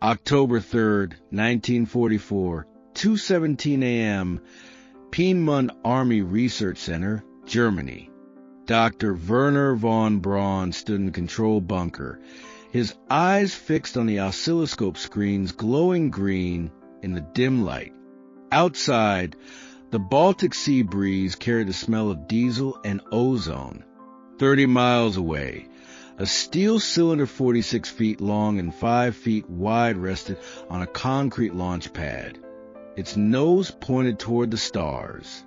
October 3rd, 1944, 2:17 a.m., Peenemünde Army Research Center, Germany. Dr. Werner von Braun stood in the control bunker, his eyes fixed on the oscilloscope screens glowing green in the dim light. Outside, the Baltic Sea breeze carried the smell of diesel and ozone. 30 miles away, a steel cylinder 46 feet long and 5 feet wide rested on a concrete launch pad, its nose pointed toward the stars.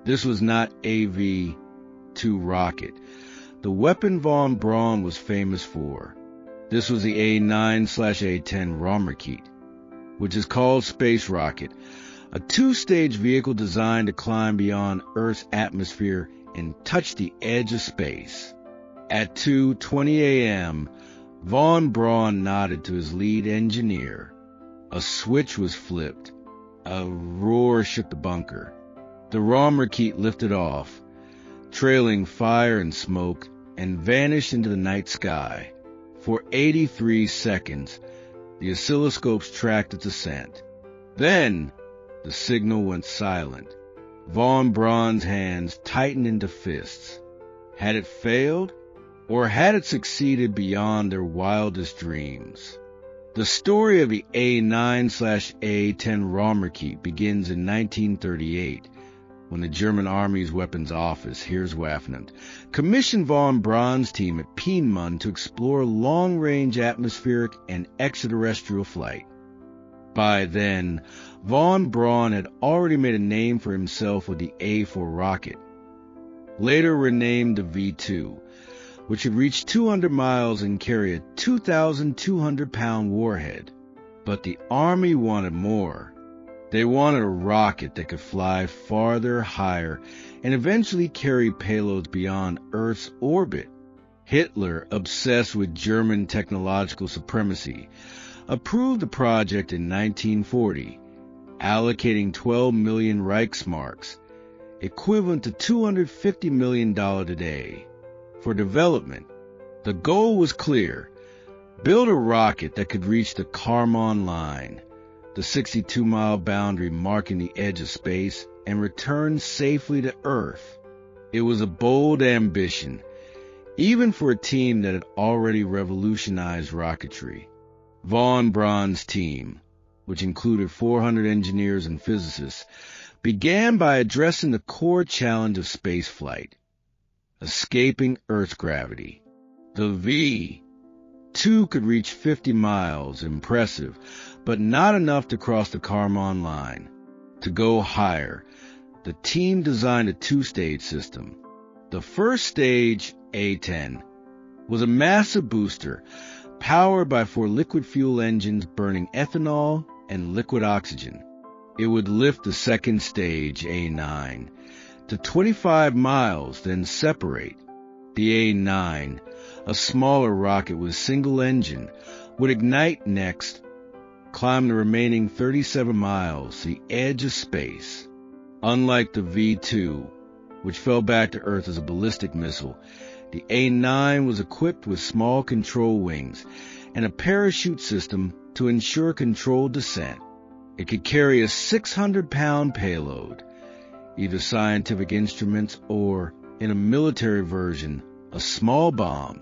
This was not a V-2 rocket, the weapon von Braun was famous for. This was the A9/A10 Ramrakete, which is called Space Rocket, a two-stage vehicle designed to climb beyond Earth's atmosphere and touch the edge of space. At 2:20 a.m., von Braun nodded to his lead engineer. A switch was flipped. A roar shook the bunker. The Ramrakete lifted off, trailing fire and smoke, and vanished into the night sky. For 83 seconds, the oscilloscopes tracked its ascent. Then, the signal went silent. Von Braun's hands tightened into fists. Had it failed, or had it succeeded beyond their wildest dreams? The story of the A9/A10 Ramrakete begins in 1938, when the German Army's Weapons Office, Heereswaffen, commissioned von Braun's team at Peenemünde to explore long-range atmospheric and extraterrestrial flight. By then, von Braun had already made a name for himself with the A4 rocket, later renamed the V2, which could reach 200 miles and carry a 2,200-pound warhead. But the Army wanted more. They wanted a rocket that could fly farther, higher, and eventually carry payloads beyond Earth's orbit. Hitler, obsessed with German technological supremacy, approved the project in 1940, allocating 12 million Reichsmarks, equivalent to $250 million today, for development. The goal was clear: build a rocket that could reach the Kármán line, the 62-mile boundary marking the edge of space, and return safely to Earth. It was a bold ambition, even for a team that had already revolutionized rocketry. Von Braun's team, which included 400 engineers and physicists, began by addressing the core challenge of spaceflight: escaping Earth's gravity. The V-2 could reach 50 miles, impressive, but not enough to cross the Kármán line. To go higher, the team designed a two-stage system. The first stage, A10, was a massive booster powered by 4 liquid fuel engines burning ethanol and liquid oxygen. It would lift the second stage, A9, to 25 miles, then separate. The A9, a smaller rocket with a single engine, would ignite next, climb the remaining 37 miles to the edge of space. Unlike the V2, which fell back to Earth as a ballistic missile, the A9 was equipped with small control wings and a parachute system to ensure controlled descent. It could carry a 600-pound payload, either scientific instruments or, in a military version, a small bomb.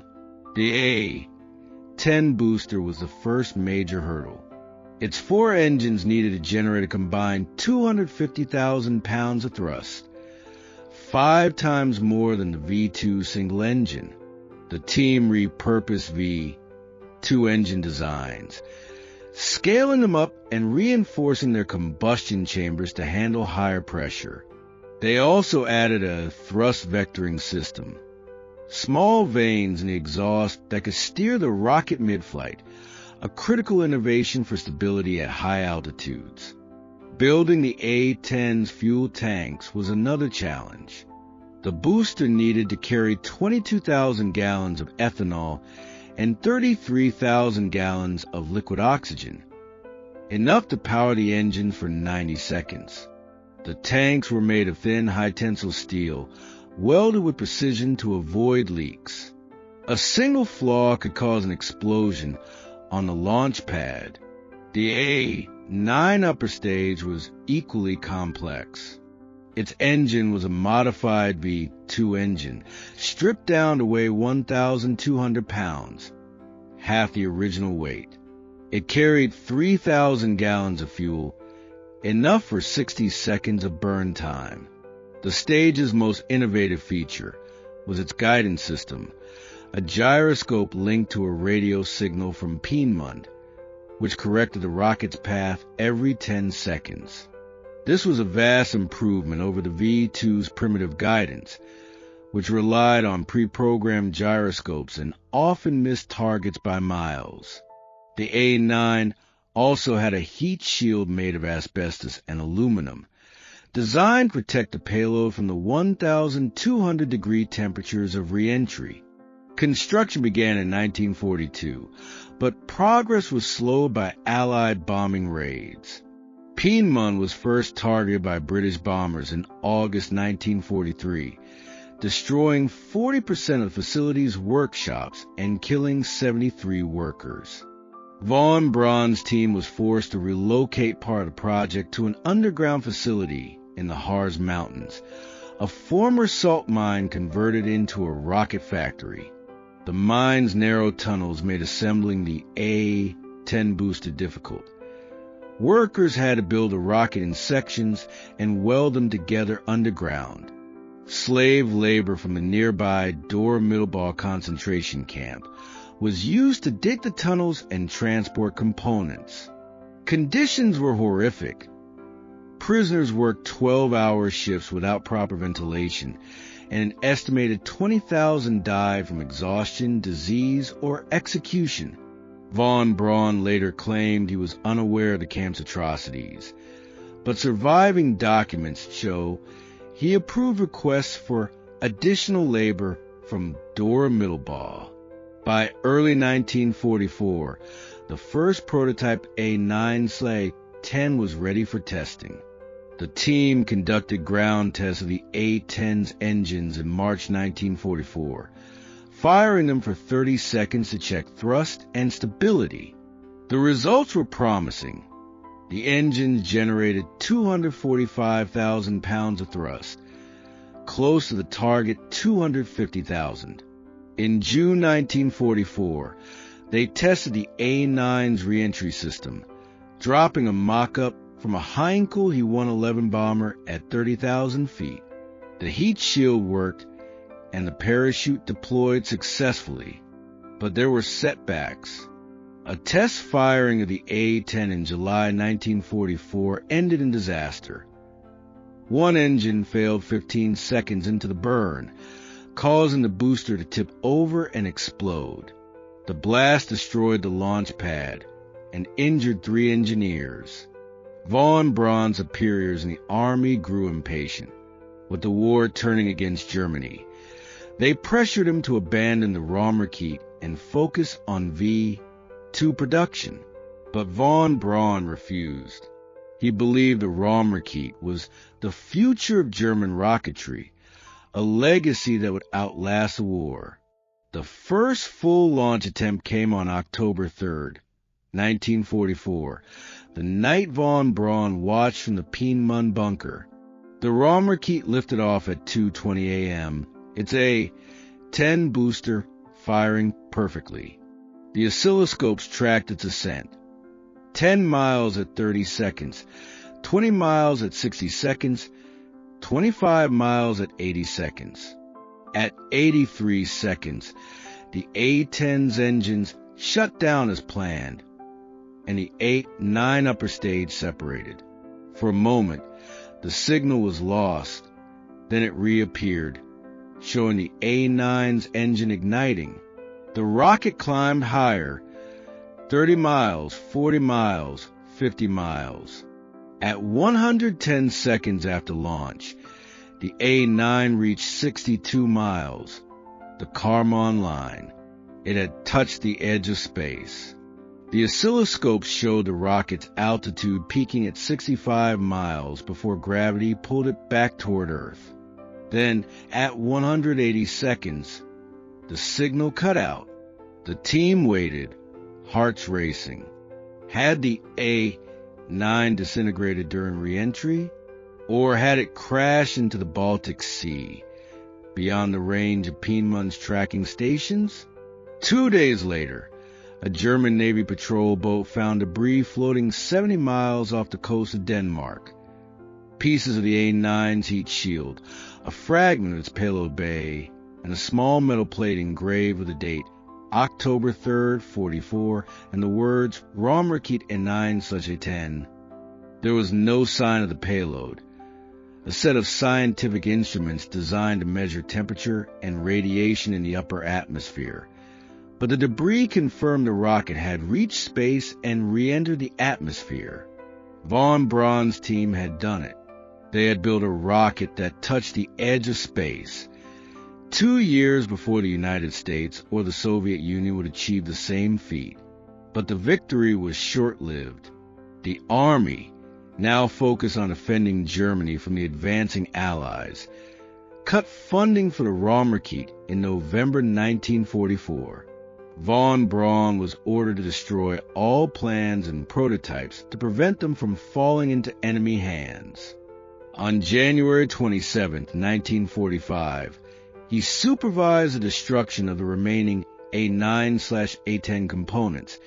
The A-10 booster was the first major hurdle. Its 4 engines needed to generate a combined 250,000 pounds of thrust, 5 times more than the V2 single engine. The team repurposed V2 engine designs, scaling them up and reinforcing their combustion chambers to handle higher pressure. They also added a thrust vectoring system, small vanes in the exhaust that could steer the rocket mid-flight, a critical innovation for stability at high altitudes. Building the A-10's fuel tanks was another challenge. The booster needed to carry 22,000 gallons of ethanol and 33,000 gallons of liquid oxygen, enough to power the engine for 90 seconds. The tanks were made of thin, high-tensile steel, welded with precision to avoid leaks. A single flaw could cause an explosion on the launch pad. The A-9 upper stage was equally complex. Its engine was a modified V2 engine, stripped down to weigh 1,200 pounds, half the original weight. It carried 3,000 gallons of fuel, enough for 60 seconds of burn time. The stage's most innovative feature was its guidance system, a gyroscope linked to a radio signal from Piedmont, which corrected the rocket's path every 10 seconds. This was a vast improvement over the V2's primitive guidance, which relied on pre-programmed gyroscopes and often missed targets by miles. The A-9 also had a heat shield made of asbestos and aluminum, designed to protect the payload from the 1,200-degree temperatures of re-entry. Construction began in 1942, but progress was slowed by Allied bombing raids. Piedmont was first targeted by British bombers in August 1943, destroying 40% of the facility's workshops and killing 73 workers. Von Braun's team was forced to relocate part of the project to an underground facility in the Harz Mountains, a former salt mine converted into a rocket factory. The mine's narrow tunnels made assembling the A-10 booster difficult. Workers had to build a rocket in sections and weld them together underground. Slave labor from the nearby Dora-Mittelbau concentration camp was used to dig the tunnels and transport components. Conditions were horrific. Prisoners worked 12-hour shifts without proper ventilation, and an estimated 20,000 died from exhaustion, disease, or execution. Von Braun later claimed he was unaware of the camp's atrocities, but surviving documents show he approved requests for additional labor from Dora-Mittelbau. By early 1944, the first prototype A-9/10 was ready for testing. The team conducted ground tests of the A-10's engines in March 1944, firing them for 30 seconds to check thrust and stability. The results were promising. The engines generated 245,000 pounds of thrust, close to the target 250,000. In June 1944, they tested the A-9's reentry system, dropping a mock-up from a Heinkel He-111 bomber at 30,000 feet. The heat shield worked and the parachute deployed successfully, but there were setbacks. A test firing of the A-10 in July 1944 ended in disaster. One engine failed 15 seconds into the burn, causing the booster to tip over and explode. The blast destroyed the launch pad and injured 3 engineers. Von Braun's superiors in the Army grew impatient. With the war turning against Germany, they pressured him to abandon the Raumrakete and focus on V2 production. But von Braun refused. He believed the Raumrakete was the future of German rocketry, a legacy that would outlast the war. The first full launch attempt came on October 3rd, 1944, the night von Braun watched from the Piedmont bunker. The Raumrakete lifted off at 2:20 a.m., its A-10 booster firing perfectly. The oscilloscopes tracked its ascent. 10 miles at 30 seconds, 20 miles at 60 seconds, 25 miles at 80 seconds. At 83 seconds, the A-10's engines shut down as planned, and the A-9 upper stage separated. For a moment, the signal was lost. Then it reappeared, showing the A-9's engine igniting. The rocket climbed higher, 30 miles, 40 miles, 50 miles. At 110 seconds after launch, the A-9 reached 62 miles, the Kármán line. It had touched the edge of space. The oscilloscopes showed the rocket's altitude peaking at 65 miles before gravity pulled it back toward Earth. Then, at 180 seconds, the signal cut out. The team waited, hearts racing. Had the A-9 disintegrated during re-entry, or had it crashed into the Baltic Sea, beyond the range of Peenemund's tracking stations? 2 days later, a German Navy patrol boat found debris floating 70 miles off the coast of Denmark. Pieces of the A-9's heat shield, a fragment of its payload bay, and a small metal plate engraved with the date October 3rd, 44, and the words Raumrakete E9/10. There was no sign of the payload, a set of scientific instruments designed to measure temperature and radiation in the upper atmosphere. But the debris confirmed the rocket had reached space and re-entered the atmosphere. Von Braun's team had done it. They had built a rocket that touched the edge of space. 2 years before the United States or the Soviet Union would achieve the same feat. But the victory was short-lived. The Army, now focused on defending Germany from the advancing Allies, cut funding for the Raumrakete in November 1944. Von Braun was ordered to destroy all plans and prototypes to prevent them from falling into enemy hands. On January 27, 1945, he supervised the destruction of the remaining A9/A10 components,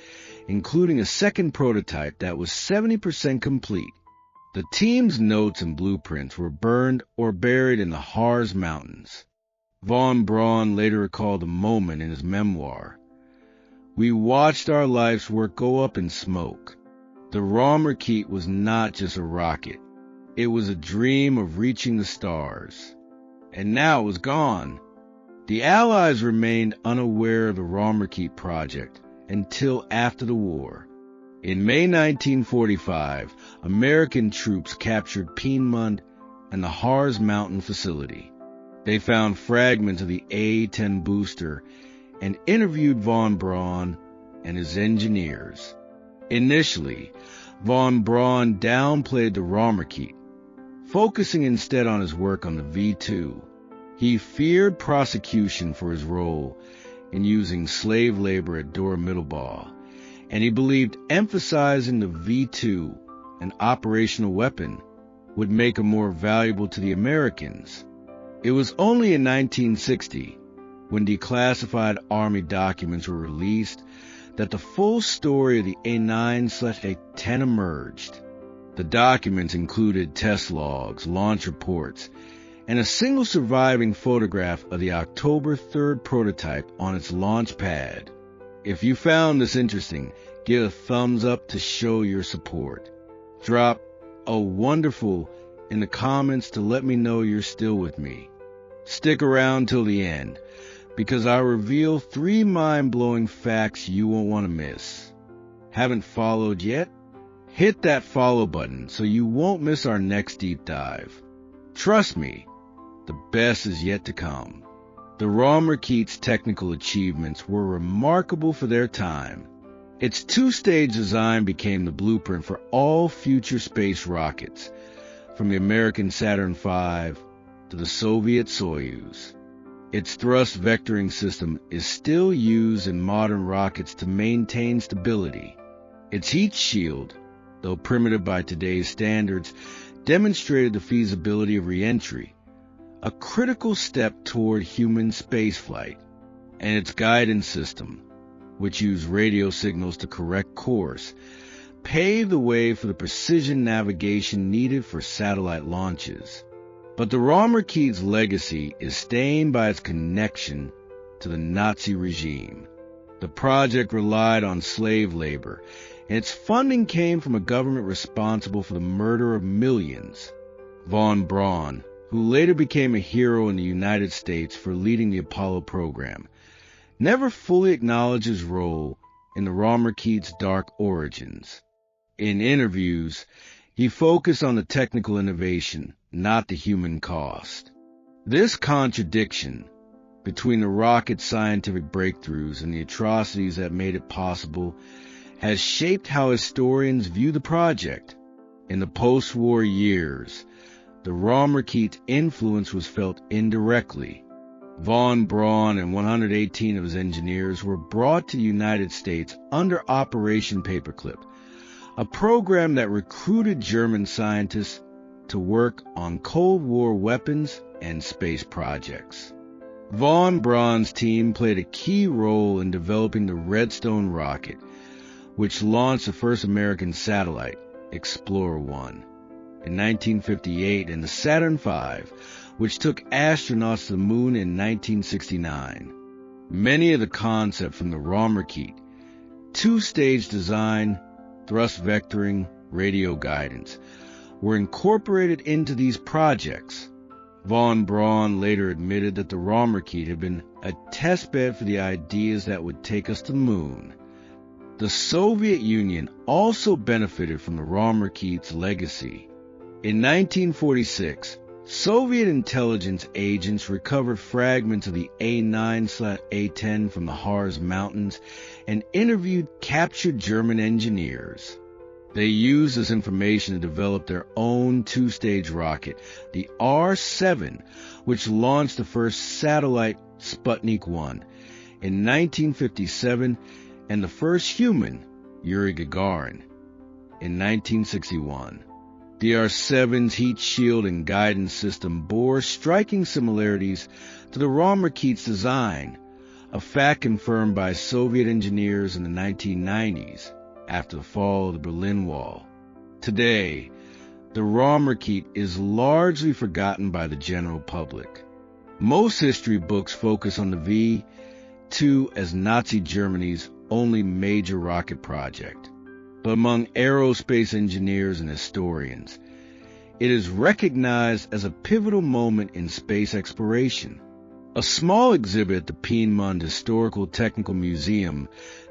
including a second prototype that was 70% complete. The team's notes and blueprints were burned or buried in the Harz Mountains. Von Braun later recalled the moment in his memoir. "We watched our life's work go up in smoke. The Raumrakete was not just a rocket. It was a dream of reaching the stars. And now it was gone." The Allies remained unaware of the Raumrakete project until after the war. In May 1945, American troops captured Peenemund and the Harz Mountain facility. They found fragments of the A-10 booster and interviewed Von Braun and his engineers. Initially, Von Braun downplayed the Raumrakete, focusing instead on his work on the V-2. He feared prosecution for his role in using slave labor at Dora Mittelbau, and he believed emphasizing the V-2, an operational weapon, would make it more valuable to the Americans. It was only in 1960, when declassified Army documents were released, that the full story of the A9/A10 emerged. The documents included test logs, launch reports, and a single surviving photograph of the October 3rd prototype on its launch pad. If you found this interesting, give a thumbs up to show your support. Drop a wonderful in the comments to let me know you're still with me. Stick around till the end, because I reveal 3 mind-blowing facts you won't want to miss. Haven't followed yet? Hit that follow button so you won't miss our next deep dive. Trust me, the best is yet to come. The Raumrakete's technical achievements were remarkable for their time. Its 2-stage design became the blueprint for all future space rockets, from the American Saturn V to the Soviet Soyuz. Its thrust vectoring system is still used in modern rockets to maintain stability. Its heat shield, though primitive by today's standards, demonstrated the feasibility of re-entry, a critical step toward human spaceflight. And its guidance system, which used radio signals to correct course, paved the way for the precision navigation needed for satellite launches. But the Raumrakete's legacy is stained by its connection to the Nazi regime. The project relied on slave labor, and its funding came from a government responsible for the murder of millions. Von Braun, who later became a hero in the United States for leading the Apollo program, never fully acknowledged his role in the Raumrakete's dark origins. In interviews, he focused on the technical innovation, not the human cost. This contradiction between the rocket's scientific breakthroughs and the atrocities that made it possible has shaped how historians view the project. In the post-war years, the Raumrakete's influence was felt indirectly. Von Braun and 118 of his engineers were brought to the United States under Operation Paperclip, a program that recruited German scientists to work on Cold War weapons and space projects. Von Braun's team played a key role in developing the Redstone rocket, which launched the first American satellite, Explorer 1, in 1958, and the Saturn V, which took astronauts to the moon in 1969. Many of the concepts from the Raumrakete, two-stage design, thrust vectoring, radio guidance, were incorporated into these projects. Von Braun later admitted that the Raumrakete had been a testbed for the ideas that would take us to the moon. The Soviet Union also benefited from the Raumrakete's legacy. In 1946, Soviet intelligence agents recovered fragments of the A9/A10 from the Harz Mountains and interviewed captured German engineers. They used this information to develop their own two-stage rocket, the R-7, which launched the first satellite, Sputnik 1, in 1957, and the first human, Yuri Gagarin, in 1961. The R-7's heat shield and guidance system bore striking similarities to the Raumrakete's design, a fact confirmed by Soviet engineers in the 1990s after the fall of the Berlin Wall. Today, the Raumrakete is largely forgotten by the general public. Most history books focus on the V-2 as Nazi Germany's only major rocket project. But among aerospace engineers and historians, it is recognized as a pivotal moment in space exploration. A small exhibit at the Piedmont Historical Technical Museum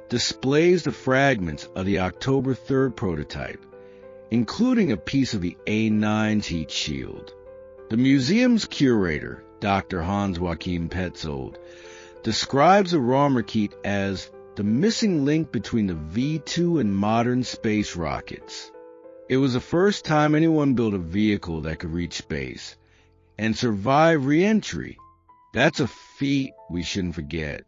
displays the fragments of the October 3rd prototype, including a piece of the A9's heat shield. The museum's curator, Dr. Hans-Joachim Petzold, describes the Raumrakete as the missing link between the V-2 and modern space rockets. It was the first time anyone built a vehicle that could reach space and survive re-entry. That's a feat we shouldn't forget.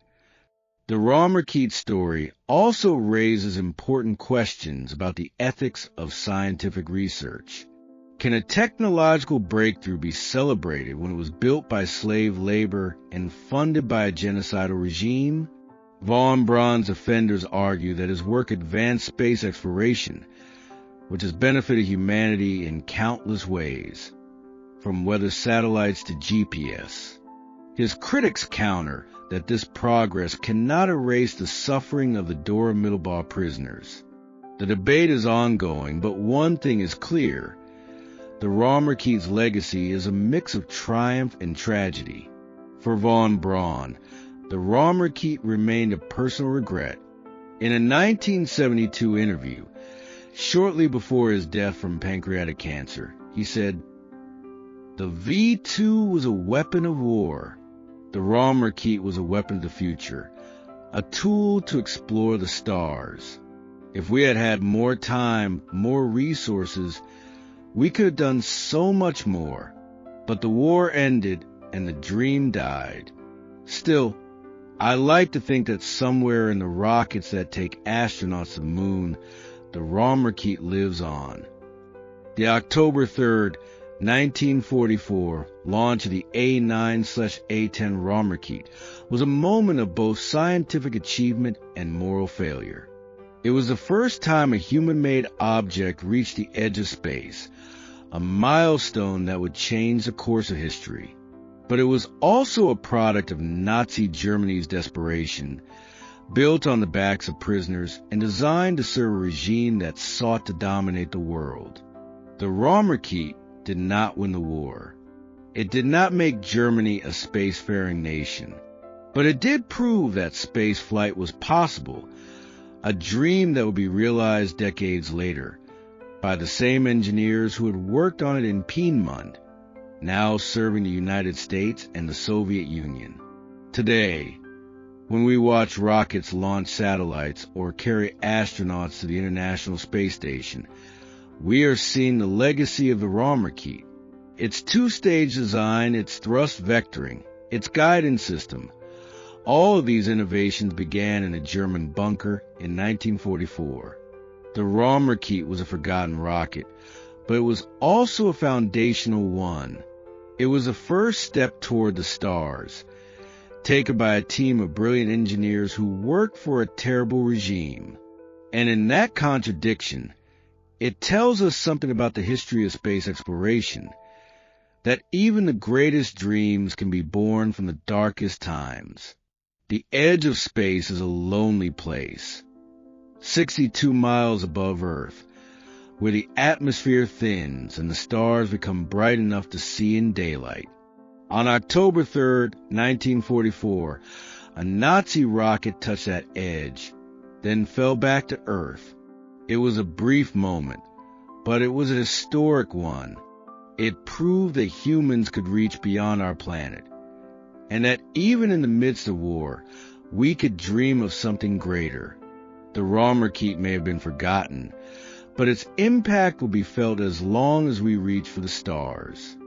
The Raumrakete story also raises important questions about the ethics of scientific research. Can a technological breakthrough be celebrated when it was built by slave labor and funded by a genocidal regime? Von Braun's defenders argue that his work advanced space exploration, which has benefited humanity in countless ways, from weather satellites to GPS. His critics counter that this progress cannot erase the suffering of the Dora Middlebaugh prisoners. The debate is ongoing, but one thing is clear. The Raumrakete's legacy is a mix of triumph and tragedy. For von Braun, the Raumrakete remained a personal regret. In a 1972 interview, shortly before his death from pancreatic cancer, he said, "The V-2 was a weapon of war. The Raumrakete was a weapon of the future, a tool to explore the stars. If we had had more time, more resources, we could have done so much more. But the war ended and the dream died. Still, I like to think that somewhere in the rockets that take astronauts to the moon, the Raumrakete lives on." The October 3rd, 1944 launch of the A9/A10 Raumrakete was a moment of both scientific achievement and moral failure. It was the first time a human-made object reached the edge of space, a milestone that would change the course of history. But it was also a product of Nazi Germany's desperation, built on the backs of prisoners and designed to serve a regime that sought to dominate the world. The Raumrakete did not win the war. It did not make Germany a spacefaring nation. But it did prove that space flight was possible, a dream that would be realized decades later by the same engineers who had worked on it in Piedmont, now serving the United States and the Soviet Union. Today, when we watch rockets launch satellites or carry astronauts to the International Space Station, we are seeing the legacy of the Raumrakete. Its two-stage design, its thrust vectoring, its guidance system, all of these innovations began in a German bunker in 1944. The Raumurket was a forgotten rocket, but it was also a foundational one. It was the first step toward the stars, taken by a team of brilliant engineers who worked for a terrible regime. And in that contradiction, it tells us something about the history of space exploration, that even the greatest dreams can be born from the darkest times. The edge of space is a lonely place, 62 miles above Earth, where the atmosphere thins and the stars become bright enough to see in daylight. On October 3, 1944, a Nazi rocket touched that edge, then fell back to Earth. It was a brief moment, but it was a historic one. It proved that humans could reach beyond our planet, and that even in the midst of war, we could dream of something greater. The Raumurket may have been forgotten, but its impact will be felt as long as we reach for the stars.